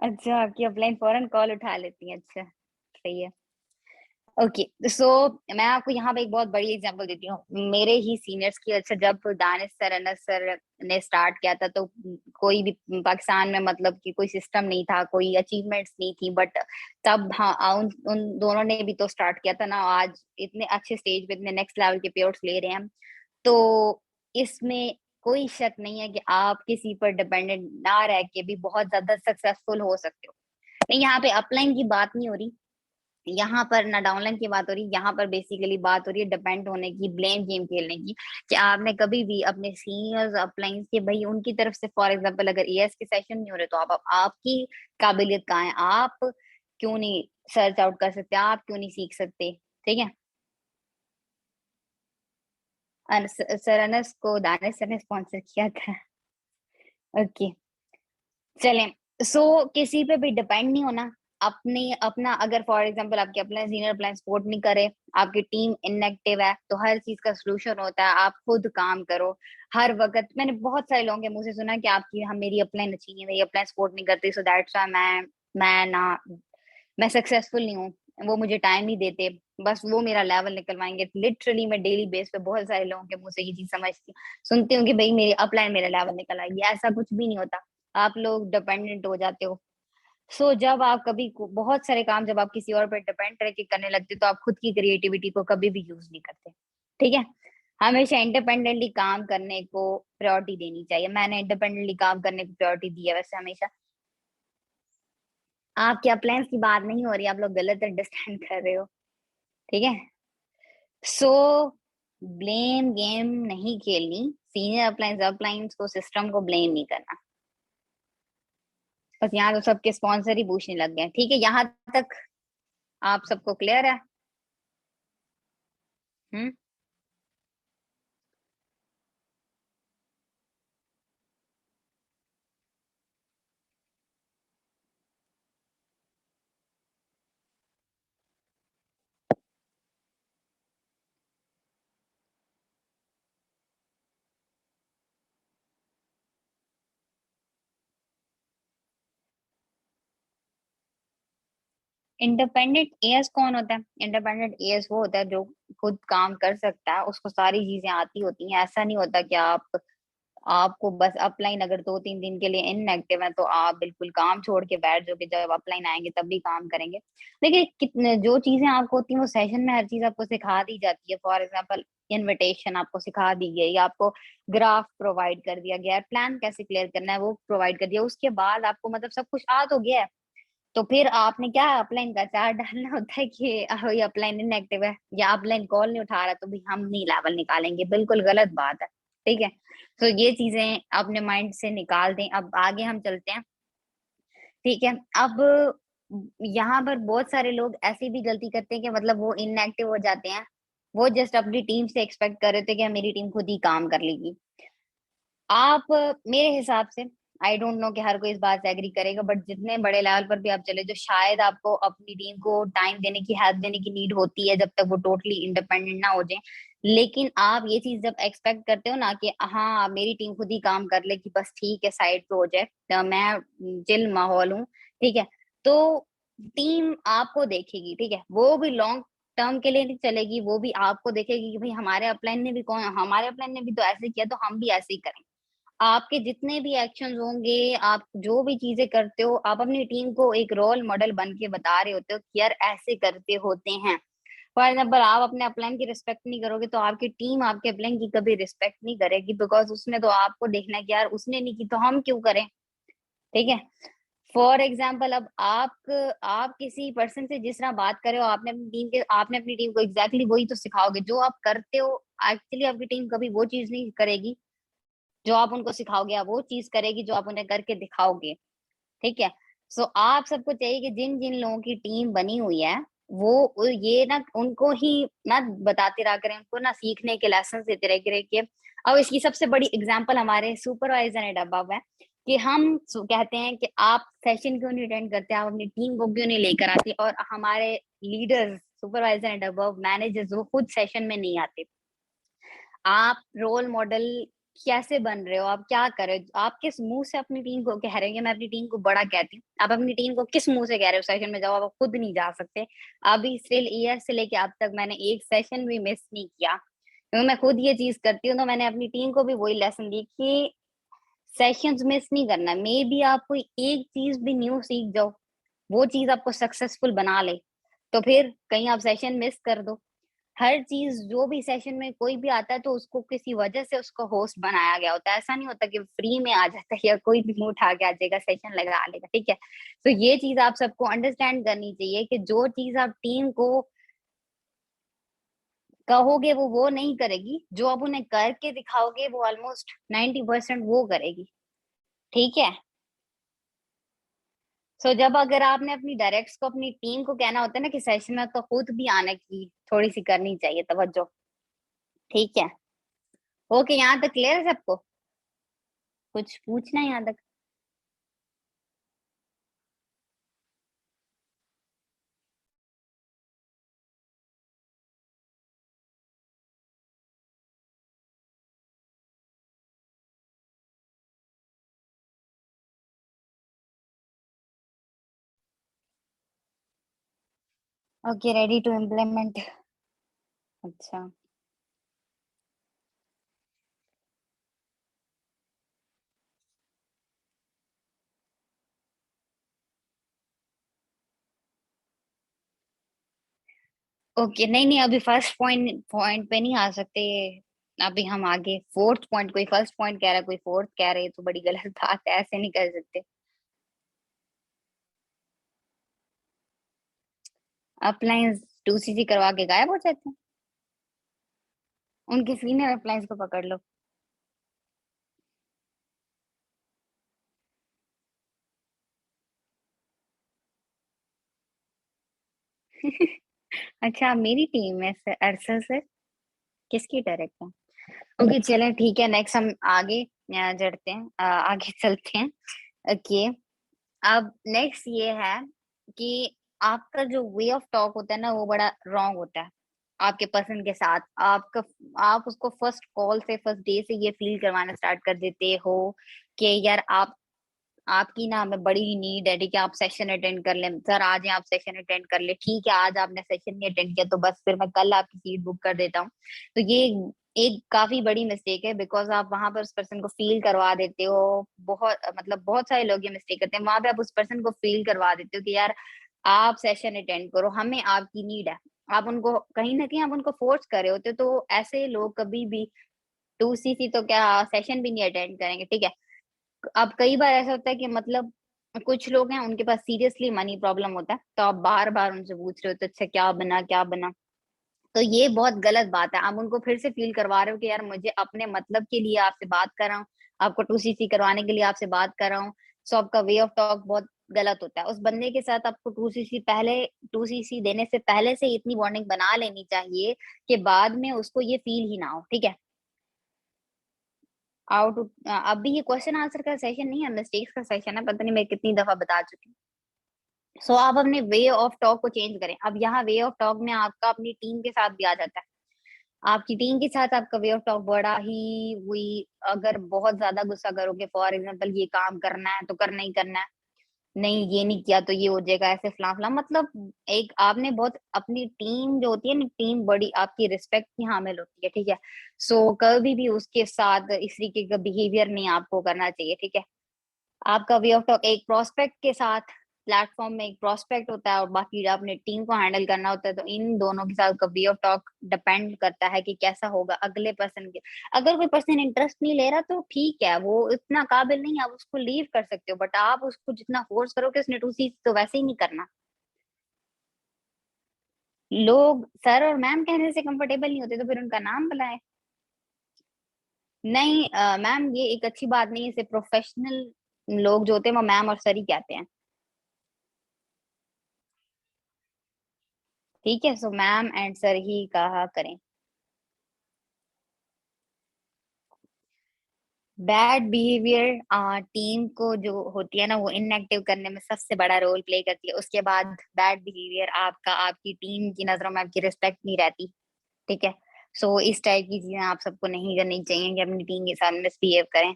अच्छा, आपकी अपलाइन फौरन कॉल उठा लेती है, अच्छा सही है। ओके, सो मैं आपको यहाँ पे एक बहुत बड़ी एग्जांपल देती हूँ मेरे ही सीनियर्स की। अच्छा, जब दानिश सर, अनस सर ने स्टार्ट किया था, तो कोई भी पाकिस्तान में मतलब कि कोई सिस्टम नहीं था, कोई अचीवमेंट्स नहीं थी। बट तब हाँ, उन उन दोनों ने भी तो स्टार्ट किया था ना। आज इतने अच्छे स्टेज पे, इतने नेक्स्ट लेवल के पेआउट्स ले रहे हैं हम। तो इसमें कोई शक नहीं है कि आप किसी पर डिपेंडेंट ना रह के भी बहुत ज्यादा सक्सेसफुल हो सकते हो। नहीं, यहाँ पे अपलाइन की बात नहीं हो रही, यहाँ पर ना डाउनलाइन की बात हो रही। यहाँ पर बेसिकली बात हो रही है डिपेंड होने की, ब्लेम गेम खेलने की। कि आपने कभी भी अपने सीनियर्स अपलाइंस के, भाई उनकी तरफ से फॉर एग्जांपल अगर एएस के सेशन नहीं हो रहे, तो आप आपकी काबिलियत कहाँ है? आप क्यों नहीं सर्च आउट कर सकते? आप क्यों नहीं सीख सकते? ठीक है। सर अनस को दानिश सर ने स्पॉन्सर किया था। ओके, चलें। सो किसी पे भी डिपेंड नहीं होना। अपनी अपना अगर फॉर एग्जांपल आपके अपना सीनियर प्लान सपोर्ट नहीं करे, आपकी टीम इनएक्टिव है, तो हर चीज का सोल्यूशन होता है आप खुद काम करो। हर वक्त मैंने बहुत सारे लोगों के मुंह से सुना कि आपकी हम मेरी अपलाइन अच्छी नहीं है, मेरी अपलाइन सपोर्ट नहीं करती, सो दैट्स व्हाई मैं ना मैं सक्सेसफुल नहीं हूँ, वो मुझे टाइम नहीं देते, बस वो मेरा लेवल निकलवाएंगे। लिटरली मैं डेली बेस पे बहुत सारे लोगों के मुंह से ये चीज समझती हूँ, सुनती हूँ कि भाई मेरी अपलाइन मेरा लेवल निकल आएगी। ऐसा कुछ भी नहीं होता, आप लोग डिपेंडेंट हो जाते हो। जब आप बहुत सारे काम जब आप किसी और पर डिपेंड करके करने लगते हो, तो आप खुद की क्रिएटिविटी को कभी भी यूज नहीं करते। ठीक है, हमेशा इंडिपेंडेंटली काम करने को प्रायोरिटी देनी चाहिए। मैंने इंडिपेंडेंटली काम करने को प्रायोरिटी दी है वैसे हमेशा। आपके अपलायंस की बात नहीं हो रही, आप लोग गलत अंडरस्टैंड कर रहे हो। ठीक है, सो ब्लेम गेम नहीं खेलनी, सीनियर अप्लायंस अपलायंस को सिस्टम को ब्लेम नहीं करना। बस यहाँ तो सबके स्पॉन्सर ही पूछने लग गए। ठीक है, यहाँ तक आप सबको क्लियर है? हम्म। इंडिपेंडेंट एएस कौन होता है? इंडिपेंडेंट एएस वो होता है जो खुद काम कर सकता है, उसको सारी चीजें आती होती हैं। ऐसा नहीं होता कि आपको बस अपलाइन अगर 2-3 दिन के लिए इनएक्टिव है तो आप बिल्कुल काम छोड़ के बैठ जाओगे, जब अपलाइन आएंगे तब भी काम करेंगे। देखिए, कितने जो चीजें आपको होती हैं वो सेशन में हर चीज आपको सिखा दी जाती है। फॉर एग्जाम्पल इनविटेशन आपको सिखा दी गई, आपको ग्राफ प्रोवाइड कर दिया गया है, प्लान कैसे क्लियर करना है वो प्रोवाइड कर दिया, उसके बाद आपको मतलब सब कुछ आ तो गया है। तो फिर आपने क्या अपलाइन का चार्ट डालना होता है कि ये अपलाइन इनएक्टिव है या अपलाइन कॉल नहीं उठा रहा, तो भी हम नहीं लेवल निकालेंगे, बिल्कुल गलत बात है। ठीक है, तो ये चीजें अपने माइंड से निकाल दें। अब आगे हम चलते हैं। ठीक है, अब यहाँ पर बहुत सारे लोग ऐसी भी गलती करते हैं कि मतलब वो इनएक्टिव हो जाते हैं, वो जस्ट अपनी टीम से एक्सपेक्ट कर रहे थे कि मेरी टीम खुद ही काम कर लेगी। आप मेरे हिसाब से, आई डोंट नो कि हर कोई इस बात से एग्री करेगा, बट जितने बड़े लेवल पर भी आप चले, जो शायद आपको अपनी टीम को टाइम देने की, हेल्प देने की नीड होती है जब तक वो टोटली इंडिपेंडेंट ना हो जाए। लेकिन आप ये चीज जब एक्सपेक्ट करते हो ना कि हाँ मेरी टीम खुद ही काम कर लेगी, बस ठीक है साइड प्रोजेक्ट, तो मैं चिल माहौल हूँ, ठीक है, तो टीम आपको देखेगी। ठीक है, वो भी लॉन्ग टर्म के लिए नहीं चलेगी, वो भी आपको देखेगी कि भाई हमारे अपलाइन ने भी तो ऐसे किया, तो हम भी ऐसे ही करें। आपके जितने भी एक्शंस होंगे, आप जो भी चीजें करते हो, आप अपनी टीम को एक रोल मॉडल बन के बता रहे होते हो कि यार ऐसे करते होते हैं। फॉर एग्जाम्पल आप अपने अपलाइन की रिस्पेक्ट नहीं करोगे, तो आपकी टीम आपके अपलाइन की कभी रिस्पेक्ट नहीं करेगी, बिकॉज उसने तो आपको देखना है कि यार उसने नहीं की तो हम क्यों करें। ठीक है, फॉर एग्जाम्पल अब आप किसी पर्सन से जिस तरह बात करे हो, आपने अपनी टीम को एग्जैक्टली वही तो सिखाओगे जो आप करते हो। एक्चुअली आपकी टीम कभी वो चीज नहीं करेगी जो आप उनको सिखाओगे, आप वो चीज करेगी जो आप उन्हें करके दिखाओगे। ठीक है, आप सबको चाहिए कि जिन जिन लोगों की टीम बनी हुई है, वो ये ना उनको ही ना बताते रहा करें, उनको ना सीखने के लेसन देते रह करें कि अब इसकी सबसे बड़ी एग्जांपल हमारे सुपरवाइजर एंड अबव है कि कहते हैं कि आप सेशन क्यों नहीं अटेंड करते, आप अपनी टीम को क्यों नहीं लेकर आते, और हमारे leaders supervisor and above managers वो खुद सेशन में नहीं आते। आप रोल मॉडल कैसे बन रहे हो, आप क्या कर रहे हो, आप किस मुंह से अपनी टीम को कह रहे हो कि मैं अपनी टीम को बड़ा कहती हूँ, आप अपनी टीम को किस मुंह से कह रहे हो सेशन में जाओ, आप खुद नहीं जा सकते। अभी स्टिल ईयर से लेके अब तक मैंने एक सेशन भी मिस नहीं किया, क्योंकि मैं खुद ये चीज करती हूँ। तो मैंने अपनी टीम को भी वही लेसन दी कि सेशंस मिस नहीं करना। मे बी आप कोई एक चीज भी न्यू सीख जाओ, वो चीज आपको सक्सेसफुल बना ले, तो फिर कहीं आप सेशन मिस कर दो। हर चीज जो भी सेशन में कोई भी आता है तो उसको किसी वजह से उसको होस्ट बनाया गया होता है, ऐसा नहीं होता कि फ्री में आ जाता है या कोई भी मुंह उठा के आ जाएगा सेशन लगा लेगा। ठीक है, तो ये चीज आप सबको अंडरस्टैंड करनी चाहिए कि जो चीज आप टीम को कहोगे वो नहीं करेगी, जो आप उन्हें करके दिखाओगे वो ऑलमोस्ट 90% वो करेगी। ठीक है, जब अगर आपने अपनी डायरेक्ट्स को अपनी टीम को कहना होता है ना कि सेशन में, तो खुद भी आने की थोड़ी सी करनी चाहिए तवज्जो। ठीक है, ओके, यहाँ तक क्लियर है सबको? कुछ पूछना है यहाँ तक? Okay, ready to implement. अच्छा, ओके, नहीं नहीं, अभी फर्स्ट पॉइंट पॉइंट पे नहीं आ सकते। अभी हम आगे फोर्थ पॉइंट, कोई फर्स्ट पॉइंट कह रहा है, कोई फोर्थ कह रहे हैं, तो बड़ी गलत बात है, ऐसे नहीं कर सकते। अप्लायंस 2cc करवा के गायब हो जाते हैं। उनके सीनियर अप्लायंस को पकड़ लो। अच्छा, मेरी टीम है सर, अरसर सर, किसकी डायरेक्ट है? ओके, चलें, ठीक है, नेक्स्ट हम आगे जड़ते हैं, आगे चलते हैं। ओके, अब नेक्स्ट ये है कि आपका जो वे ऑफ टॉक होता है ना, वो बड़ा रॉन्ग होता है आपके पर्सन के साथ। आपका, आप उसको फर्स्ट कॉल से, फर्स्ट डे से ये फील करवाना स्टार्ट कर देते हो कि यार आप, आपकी ना हमें बड़ी ही नीड है, ठीक है, आप सेशन अटेंड कर लें सर, आज आप सेशन अटेंड कर ले, ठीक है, आज आपने सेशन नहीं अटेंड किया तो बस फिर मैं कल आपकी सीट बुक कर देता हूँ। तो ये एक काफी बड़ी मिस्टेक है, बिकॉज आप वहां पर उस पर्सन को फील करवा देते हो। बहुत मतलब बहुत सारे लोग ये मिस्टेक करते हैं, वहां पे आप उस पर्सन को फील करवा देते हो कि यार आप सेशन अटेंड करो, हमें आपकी नीड है। आप उनको कहीं ना कहीं आप उनको फोर्स कर रहे होते हो, तो ऐसे लोग कभी भी 2cc तो क्या सेशन भी नहीं अटेंड करेंगे, ठीक है। अब कई बार ऐसा होता है कि मतलब कुछ लोग हैं, उनके पास सीरियसली मनी प्रॉब्लम होता है, तो आप बार बार उनसे पूछ रहे हो तो अच्छा क्या बना, क्या बना। तो ये बहुत गलत बात है, आप उनको फिर से फील करवा रहे हो कि यार मुझे अपने मतलब के लिए आपसे बात कर रहा हूँ, आपको 2cc करवाने के लिए आपसे बात कर रहा हूँ। सो आपका वे ऑफ टॉक बहुत गलत होता है। उस बंदे के साथ आपको 2cc पहले, 2cc देने से पहले से इतनी बॉन्डिंग बना लेनी चाहिए कि बाद में उसको ये फील ही ना हो, ठीक है। आउट, अभी ये क्वेश्चन आंसर का सेशन नहीं है, मिस्टेक्स का सेशन है, पता नहीं मैं कितनी दफा बता चुकी हूँ। सो आप अपने वे ऑफ टॉक को चेंज करें। अब यहाँ वे ऑफ टॉक में आपका अपनी टीम के साथ भी आ जाता है। आपकी टीम के साथ आपका वे ऑफ टॉक बड़ा ही हुई, अगर बहुत ज्यादा गुस्सा करोगे, फॉर एग्जाम्पल ये काम करना है तो करना ही करना है, नहीं ये नहीं किया तो ये हो जाएगा, ऐसे फलां फलां, मतलब एक आपने बहुत अपनी टीम जो होती है ना, टीम बड़ी आपकी रिस्पेक्ट की हामिल होती है, ठीक है। सो कभी भी उसके साथ इस तरीके का बिहेवियर नहीं आपको करना चाहिए, ठीक है। आपका वे ऑफ टॉक एक प्रोस्पेक्ट के साथ, प्लेटफॉर्म में एक प्रोस्पेक्ट होता है और बाकी अपने टीम को हैंडल करना होता है, तो इन दोनों के साथ का वे ऑफ टॉक डिपेंड करता है कि कैसा होगा अगले पर्सन के। अगर कोई पर्सन इंटरेस्ट नहीं ले रहा तो ठीक है, वो इतना काबिल नहीं है, आप उसको लीव कर सकते हो, बट आप उसको जितना फोर्स करोगे उसने 2cc तो वैसे ही नहीं करना। लोग सर और मैम कहने से कंफर्टेबल नहीं होते तो फिर उनका नाम बुलाए। नहीं मैम, ये एक अच्छी बात नहीं है, इसे प्रोफेशनल लोग जो होते हैं वो मैम और सर ही कहते हैं, ठीक है। सो मैम एंड सर ही कहा करें। बैड बिहेवियर टीम को जो होती है ना, वो इनएक्टिव करने में सबसे बड़ा रोल प्ले करती है। उसके बाद बैड बिहेवियर आपका आपकी टीम की नजरों में आपकी रिस्पेक्ट नहीं रहती, ठीक है। सो इस टाइप की चीजें आप सबको नहीं करनी चाहिए कि अपनी टीम के साथ मिसबिहेव करें।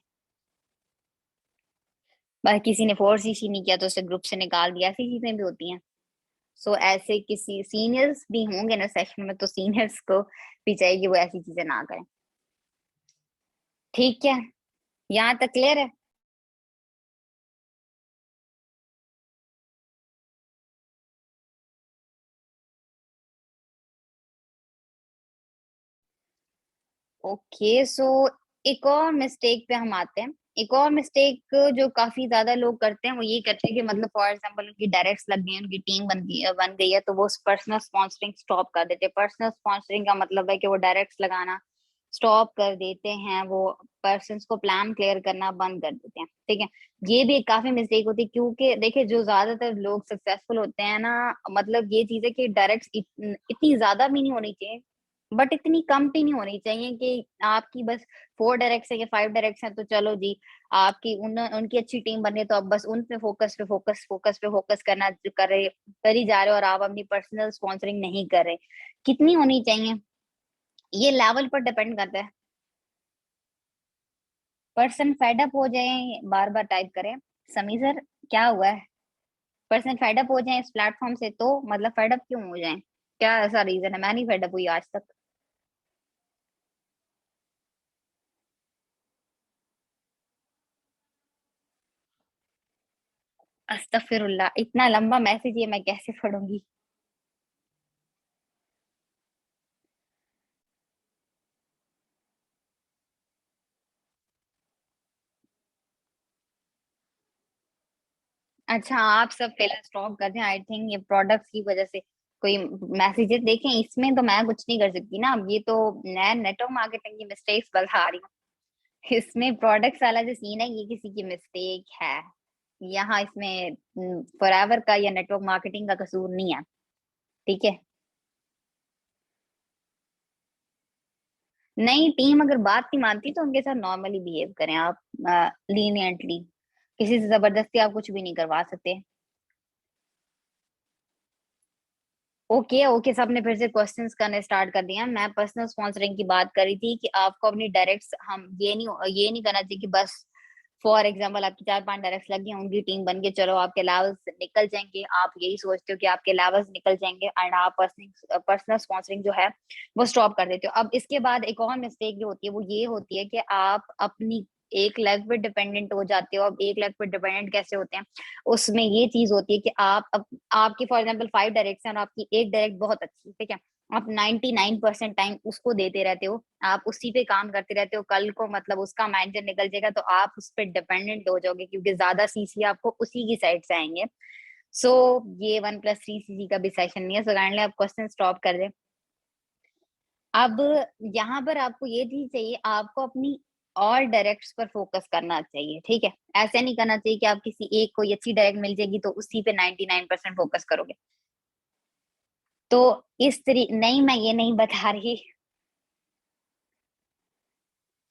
बस किसी ने फोर्स इसी नहीं किया तो उसे ग्रुप से निकाल दिया, ऐसी चीजें भी होती हैं। सो ऐसे किसी सीनियर्स भी होंगे ना सेशन में, तो सीनियर्स को भी चाहिए कि वो ऐसी चीजें ना करें, ठीक है। यहाँ तक क्लियर है? ओके, सो एक और मिस्टेक पे हम आते हैं। एक और मिस्टेक जो काफी ज्यादा लोग करते हैं, वो ये करते हैं कि मतलब फॉर एग्जांपल उनकी डायरेक्ट्स लग गई हैं, उनकी टीम बन गई है, तो वो पर्सनल स्पॉन्सरिंग स्टॉप कर देते हैं। पर्सनल स्पॉन्सरिंग का मतलब है कि वो डायरेक्ट्स लगाना स्टॉप कर देते हैं, वो पर्सन को प्लान क्लियर करना बंद कर देते हैं, ठीक है। ये भी एक काफी मिस्टेक होती है, क्योंकि देखिए जो ज्यादातर लोग सक्सेसफुल होते हैं ना, मतलब ये चीज है कि डायरेक्ट इतनी ज्यादा भी नहीं होनी चाहिए, बट इतनी कम भी नहीं होनी चाहिए कि आपकी बस 4 डायरेक्ट्स है या 5 डायरेक्ट्स है तो चलो जी, आपकी उनकी अच्छी टीम बने तो अब बस उन पे फोकस करना कर ही जा रहे हो, और आप अपनी पर्सनल स्पॉन्सरिंग नहीं कर रहे। कितनी होनी चाहिए, ये लेवल पर डिपेंड करता है। पर्सन फेड अप हो जाए, बार बार टाइप करें, समी सर क्या हुआ है? पर्सन फेडअप हो जाए इस प्लेटफॉर्म से, तो मतलब फेडअप क्यों हो जाए, क्या ऐसा रीजन है? मैं नहीं फेडअप हुई आज तक। अस्तगफिरुल्लाह, इतना लंबा मैसेज ये मैं कैसे पढ़ूंगी? अच्छा, आप सब फिलहाल स्टॉप कर दें, आई थिंक ये प्रोडक्ट्स की वजह से कोई मैसेजेस देखें, इसमें तो मैं कुछ नहीं कर सकती ना। अब ये तो मैं नेटवर्क मार्केटिंग की मिस्टेक्स बता रही हूँ। इसमें प्रोडक्ट्स वाला जो सीन है ये किसी की मिस्टेक है। यहाँ इसमें फॉरएवर का या नेटवर्क मार्केटिंग का कसूर नहीं है। ठीक है। नहीं, टीम अगर बात नहीं मानती तो उनके साथ नॉर्मली बिहेव करें आप, लीनियंटली। किसी से जबरदस्ती आप कुछ भी नहीं करवा सकते। ओके ओके, सबने फिर से क्वेश्चंस करने स्टार्ट कर दिया। मैं पर्सनल स्पॉन्सरिंग की बात कर रही थी कि आपको अपनी डायरेक्ट्स, हम ये नहीं करना चाहिए कि बस फॉर एग्जांपल आपकी 4-5 डायरेक्ट्स लगी हैं, उनकी टीम बन के चलो आपके लेवल्स निकल जाएंगे, आप यही सोचते हो कि आपके लेवल्स निकल जाएंगे एंड आप पर्सनल स्पॉन्सरिंग जो है वो स्टॉप कर देते हो। अब इसके बाद एक और मिस्टेक जो होती है वो ये होती है कि आप अपनी एक लेग पे डिपेंडेंट हो जाते हो। अब एक लेग पे डिपेंडेंट कैसे होते हैं, उसमें ये चीज होती है कि आप अब आपकी फॉर एग्जाम्पल 5 डायरेक्ट्स हैं और आपकी एक डायरेक्ट बहुत अच्छी है, ठीक है, आप 99% टाइम उसको देते रहते हो, आप उसी पे काम करते रहते हो। कल को मतलब उसका मैनेजर निकल जाएगा तो आप उस पर डिपेंडेंट हो जाओगे, क्योंकि ज्यादा सीसी आपको उसी की साइड से आएंगे। सो ये 1+3 सीसी का भी सेशन नहीं है, सो काइंडली आप क्वेश्चन स्टॉप कर दें। अब यहाँ पर आपको ये चीज चाहिए, आपको अपनी और डायरेक्ट्स पर फोकस करना चाहिए, ठीक है। ऐसे नहीं करना चाहिए कि आप किसी एक कोई अच्छी डायरेक्ट मिल जाएगी तो उसी पे 99% फोकस करोगे। तो इस तरी नहीं, मैं ये नहीं बता रही।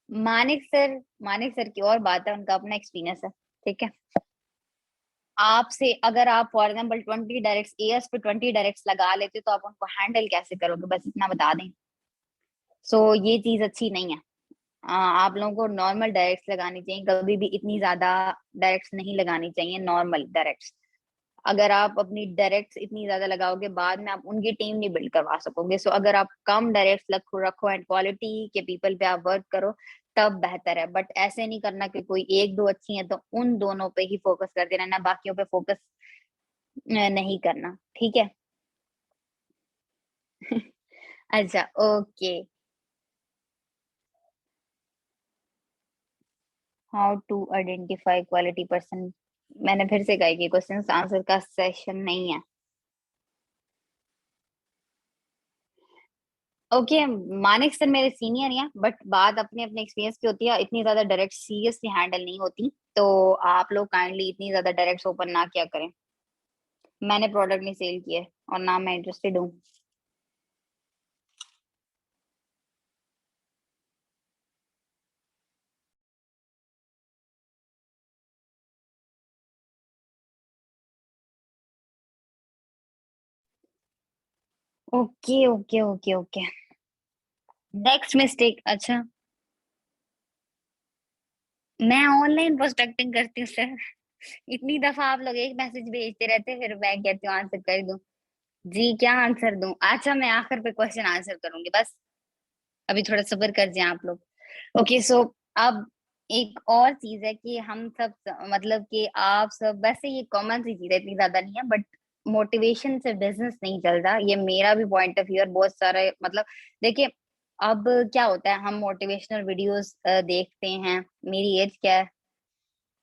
मानिक सर की और बात है, उनका अपना एक्सपीरियंस है, ठीक है। आपसे अगर आप फॉर एग्जाम्पल 20 डायरेक्ट्स एएस पे 20 डायरेक्ट्स लगा लेते तो आप उनको हैंडल कैसे करोगे, बस इतना बता दें। सो ये चीज अच्छी नहीं है। आप लोगों को नॉर्मल डायरेक्ट्स लगानी चाहिए, कभी भी इतनी ज्यादा डायरेक्ट्स नहीं लगानी चाहिए, नॉर्मल डायरेक्ट्स। अगर आप अपनी डायरेक्ट्स इतनी ज्यादा लगाओगे बाद में आप उनकी टीम नहीं बिल्ड करवा सकोगे। सो अगर आप कम डायरेक्ट्स रखो रखो एंड क्वालिटी के पीपल पे आप वर्क करो, तब बेहतर है। बट ऐसे नहीं करना कि कोई एक दो अच्छी है तो उन दोनों पे ही फोकस करते रहना, बाकियों पे फोकस नहीं करना, ठीक है। अच्छा, okay. How to identify quality person, मैंने फिर से कहा कि क्वेश्चन आंसर का सेशन नहीं है। ओके, मानिक सर मेरे सीनियर हैं, बट बात अपने अपने एक्सपीरियंस की होती है, इतनी ज्यादा डायरेक्ट सीरियसली हैंडल नहीं होती। तो आप लोग काइंडली इतनी ज्यादा डायरेक्ट ओपन ना किया करें। मैंने प्रोडक्ट नहीं सेल किए और ना मैं इंटरेस्टेड हूँ। Okay okay okay okay. Next mistake, अच्छा, मैं ऑनलाइन प्रोस्पेक्टिंग करती हूँ सर। इतनी दफा आप लोग एक मैसेज भेजते रहते हैं, फिर मैं कहती हूँ आंसर कर दूं। जी, क्या आंसर दूं? अच्छा, मैं आखिर पे क्वेश्चन आंसर करूंगी बस, अभी थोड़ा सब्र कर जाए आप लोग। ओके, सो अब एक और चीज है कि हम सब मतलब कि आप सब, वैसे ये कॉमन सी चीज है, इतनी ज्यादा नहीं है, बट मोटिवेशन से बिजनेस नहीं चलता, ये मेरा भी पॉइंट ऑफ व्यू है। बहुत सारे मतलब, देखिए, अब क्या होता है, हम मोटिवेशनल वीडियोस देखते हैं। मेरी एज क्या है?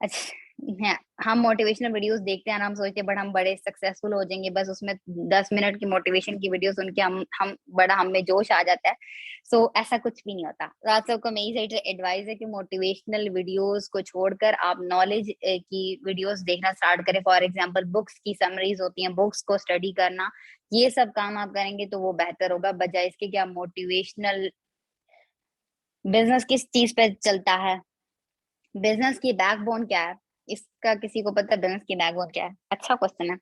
अच्छा, हाँ, हम मोटिवेशनल वीडियोस देखते हैं और हम सोचते हैं बट हम बड़े सक्सेसफुल हो जाएंगे, बस उसमें 10 मिनट की मोटिवेशन की वीडियो सुन के हम बड़ा हम में जोश आ जाता है। सो ऐसा कुछ भी नहीं होता। तो आप सबको मेरी साइड से एडवाइस है कि मोटिवेशनल वीडियोस को छोड़कर आप नॉलेज की वीडियोस देखना स्टार्ट करें। फॉर एग्जांपल बुक्स की समरीज होती हैं, बुक्स को स्टडी करना, ये सब काम आप करेंगे तो वो बेहतर होगा, बजाय इसके कि आप मोटिवेशनल। बिजनेस किस चीज पे चलता है? बिजनेस की बैकबोन क्या है? इसका किसी को पता है बिजनेस की बैकबोन क्या है? अच्छा क्वेश्चन है।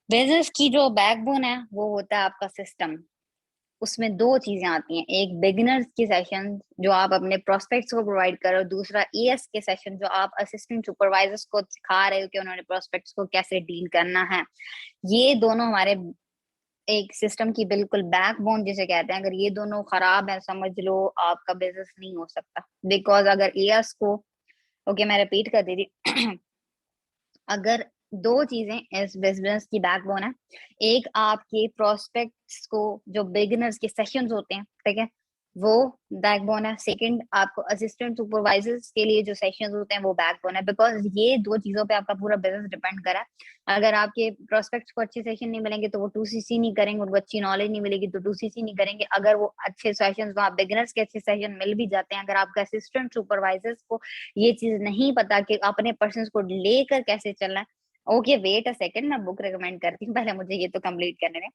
बिजनेस की जो बैकबोन है वो होता है आपका सिस्टम। उसमें 2 चीज़ें आती हैं, एक बिगिनर्स की सेशन जो आप अपने प्रोस्पेक्ट्स को प्रोवाइड कर रहे हो, दूसरा एएस के सेशन जो आप असिस्टेंट सुपरवाइजर्स को सिखा रहे हो कि उन्होंने प्रोस्पेक्ट्स को कैसे डील करना है। ये दोनों हमारे एक सिस्टम की बिल्कुल बैकबोन जिसे कहते हैं, अगर ये दोनों खराब है समझ लो आपका बिज़नेस नहीं हो सकता। बिकॉज़ अगर एएस को ओके मैं रिपीट कर दे रही अगर 2 चीज़ें इस बिज़नेस की बैकबोन है। एक आपके प्रोस्पेक्ट्स को जो बिगिनर्स के सेशंस होते हैं, ठीक है? वो बैकबोन है। सेकंड आपको असिस्टेंट सुपरवाइजर्स के लिए जो सेशंस होते हैं वो बैकबोन है बिकॉज़ ये 2 चीज़ों पे आपका पूरा बिज़नेस डिपेंड करा है। अगर आपके प्रोस्पेक्ट्स को अच्छे सेशन नहीं मिलेंगे तो वो 2सीसी नहीं करेंगे, उनको अच्छी नॉलेज नहीं मिलेगी तो 2सीसी नहीं करेंगे। अगर वो अच्छे सेशंस वहाँ बिगिनर्स के अच्छे सेशन मिल भी जाते हैं, अगर आपका असिस्टेंट सुपरवाइजर्स को ये चीज़ नहीं पता कि अपने पर्सन्स को लेकर कैसे चलना है। ओके वेट अ सेकंड मैं बुक रिकमेंड करती हूँ, पहले मुझे ये तो कंप्लीट करने दें।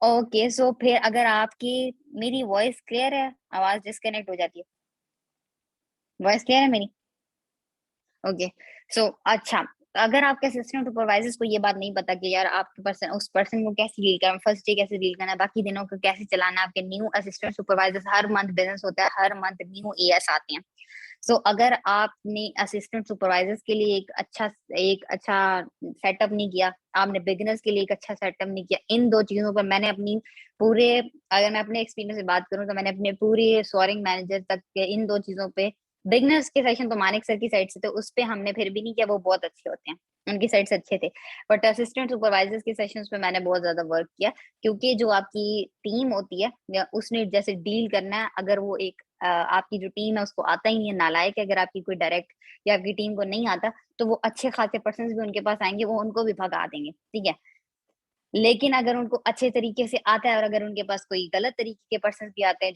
ओके सो फिर अगर आपकी मेरी वॉइस क्लियर है, आवाज़ डिस्कनेक्ट हो जाती है। वॉइस क्लियर है मेरी? ओके सो अच्छा, अगर आपके असिस्टेंट सुपरवाइजर्स को ये बात नहीं पता कि यार आपके पर्सन उस पर्सन को कैसे डील करना, फर्स्ट डे कैसे डील करना है, बाकी दिनों को कैसे चलाना है, आपके न्यू असिस्टेंट सुपरवाइजर्स हर मंथ बिज़नेस होता है, हर मंथ न्यू एएस आते हैं। सो अगर आपने असिस्टेंट सुपरवाइजर्स के लिए एक अच्छा सेटअप नहीं किया, आपने बिगिनर्स के लिए एक अच्छा सेटअप नहीं किया, इन 2 चीज़ों पर मैंने अपनी पूरे अगर मैं अपने एक्सपीरियंस से बात करूँ तो मैंने अपने पूरे सोअरिंग मैनेजर तक के इन 2 चीज़ों पे बिगिनर्स के सेशन तो मानिक सर की साइड से थे, उसपे हमने फिर भी नहीं किया, वो बहुत अच्छे होते हैं। उनकी साइड से अच्छे थे। बट असिस्टेंट सुपरवाइजर्स के सेशंस पे मैंने बहुत ज़्यादा वर्क किया क्योंकि जो आपकी टीम होती है या उसने जैसे डील करना है, अगर वो एक आपकी जो टीम है उसको आता ही नहीं है, नालायक है अगर आपकी कोई डायरेक्ट या आपकी टीम को नहीं आता, तो वो अच्छे खासे पर्सन्स भी उनके पास आएँगे, वो उनको भी भगा देंगे, ठीक है? लेकिन अगर उनको अच्छे तरीके से आता है और अगर उनके पास कोई गलत तरीके के पर्सन्स भी आते हैं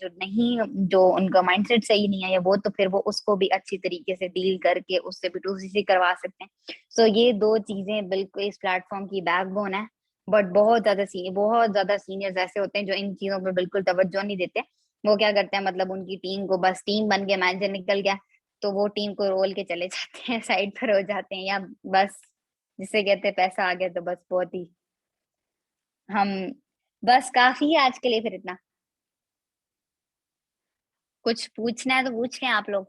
जो उनका माइंडसेट सही नहीं है या वो तो फिर वो उसको भी अच्छी तरीके से डील करके उससे भी 2सीसी करवा सकते हैं। सो ये 2 चीज़ें बिल्कुल इस प्लेटफ़ॉर्म की बैकबोन है। बट बहुत ज़्यादा सीनियर्स ऐसे होते हैं जो इन चीज़ों पे बिल्कुल तवज्जो नहीं देते। वो क्या करते हैं मतलब उनकी टीम को बस टीम बन के मैनेजर निकल गया, तो वो टीम को रोल के चले जाते हैं, साइड पर हो जाते हैं या बस जिसे कहते हैं पैसा आ गया तो बस बहुत ही हम बस काफ़ी है आज के लिए फिर इतना। कुछ पूछना है तो पूछें आप लोग।